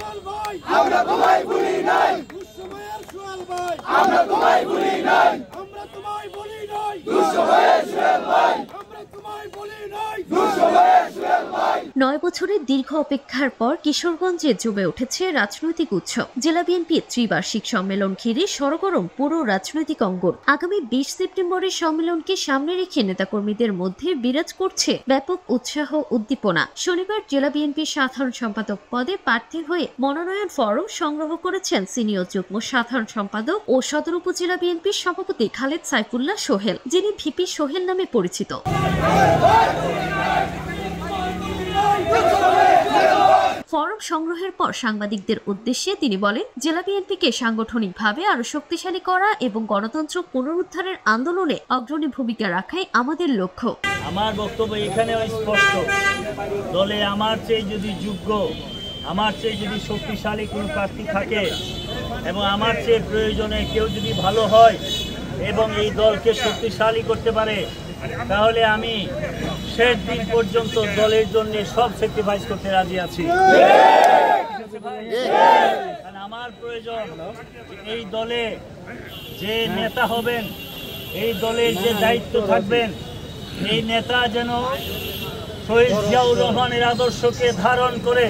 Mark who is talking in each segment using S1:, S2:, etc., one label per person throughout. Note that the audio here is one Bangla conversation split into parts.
S1: সোহেল ভাই আমরা তোমায় ভুলি নাই দুঃসময়ের সোহেল ভাই আমরা তোমায় ভুলি নাই আমরা তোমায় ভুলি নাই দুঃসময়ের সোহেল ভাই আমরা তোমায় ভুলি নাই দুঃসময়ের সোহেল ভাই
S2: 9 বছরের দীর্ঘ অপেক্ষার পর কিশোরগঞ্জে জমে উঠেছে রাজনৈতিক উৎসব। জেলা বিএনপির ত্রিবার্ষিক সম্মেলন ঘিরে সরগরম পুরো রাজনৈতিক অঙ্গন। আগামী 20 সেপ্টেম্বরের সম্মেলনকে সামনে রেখে নেতাকর্মীদের মধ্যে বিরাজ করছে ব্যাপক উৎসাহ উদ্দীপনা। শনিবার জেলা বিএনপির সাধারণ সম্পাদক পদে প্রার্থী হয়ে মনোনয়ন ফরম সংগ্রহ করেছেন সিনিয়র যুগ্ম সাধারণ সম্পাদক ও সদর উপজেলা বিএনপির সভাপতি খালেদ সাইফুল্লাহ সোহেল, যিনি ভিপি সোহেল নামে পরিচিত। ফরম সংগ্রহের পর সাংবাদিকদের উদ্দেশ্যে তিনি বলেন, জেলা বিএনপিকে সাংগঠনিকভাবে আরো শক্তিশালী করা এবং গণতন্ত্র পুনরুদ্ধারের আন্দোলনে অগ্রণী ভূমিকা রাখাই আমাদের লক্ষ্য।
S3: আমার বক্তব্য এখানে স্পষ্ট, দলে আমার চেয়ে যদি যোগ্য, আমার চেয়ে যদি শক্তিশালী কোনো প্রার্থী থাকে এবং আমার চেয়ে প্রয়োজনে কেউ যদি ভালো হয় এবং এই দলকে শক্তিশালী করতে পারে, তাহলে আমি শেষ দিন পর্যন্ত দলের জন্য সব স্যাক্রিফাইস করতে রাজি আছি। আমার প্রয়োজন এই দলে যে নেতা হবেন, এই দলের যে দায়িত্ব থাকবেন, এই নেতা যেন শহীদ জিয়াউর রহমানের আদর্শকে ধারণ করে,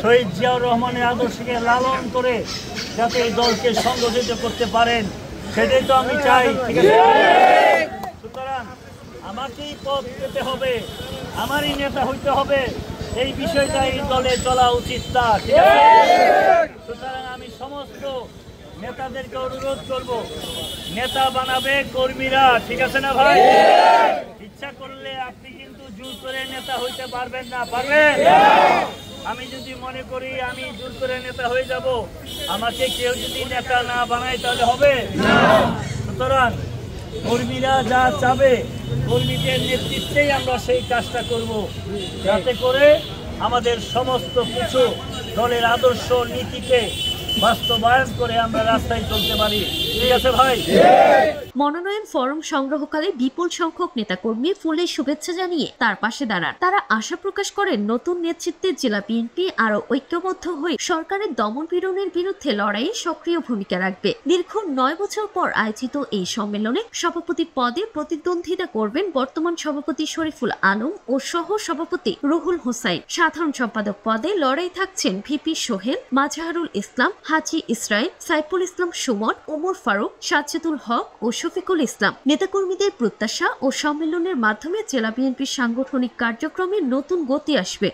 S3: শহীদ জিয়াউর রহমানের আদর্শকে লালন করে যাতে এই দলকে সংগঠিত করতে পারেন, সেটাই তো আমি চাই। ঠিক আছে, সুতরাং আমাকেই পথ পেতে হবে, আমারই নেতা হইতে হবে, এই বিষয়টা এই দলে চলা উচিত না। ঠিক আছে, সুতরাং আমি সমস্ত নেতাদেরকে অনুরোধ করব, নেতা বানাবে কর্মীরা। ঠিক আছে না ভাই? ইচ্ছা করলে আপনি কিন্তু জোর করে নেতা হইতে পারবেন না। পারবেন? আমি যদি মনে করি আমি জোর করে নেতা হয়ে যাব, আমাকে কেউ যদি নেতা না বানায় তাহলে হবে না। সুতরাং কর্মীরা যা চাবে, কর্মীদের নেতৃত্বেই আমরা সেই কাজটা করব, যাতে করে আমাদের সমস্ত কিছু দলের আদর্শ নীতিকে বাস্তবায়ন করে আমরা রাস্তায় চলতে পারি। ঠিক আছে ভাই?
S2: মনোনয়ন ফরম সংগ্রহকালে বিপুল সংখ্যক নেতাকর্মী ফুলের শুভেচ্ছা জানিয়ে তার পাশে দাঁড়ান। তারা আশা প্রকাশ করেন নতুন নেতৃত্বে জেলা বিএনপি আরো ঐক্যবদ্ধ হয়ে সরকারের দমন পীড়নের বিরুদ্ধে লড়াইয়ে সক্রিয় ভূমিকা রাখবে। দীর্ঘ 9 বছর পর আয়োজিত এই সম্মেলনে সভাপতি পদে প্রতিদ্বন্দ্বিতা করবেন বর্তমান সভাপতি শরীফুল আলম ও সহ সভাপতি রুহুল হোসাইন। সাধারণ সম্পাদক পদে লড়াই থাকছেন ভিপি সোহেল, মাজহারুল ইসলাম, হাজি ইসরাইল, সাইফুল ইসলাম সুমন, ওমর ফারুক, সাজ্জাদুল হক ও শফিকুল ইসলাম। নেতাকর্মীদের প্রত্যাশা ও সম্মেলনের মাধ্যমে জেলা বিএনপির সাংগঠনিক কার্যক্রমে নতুন গতি আসবে।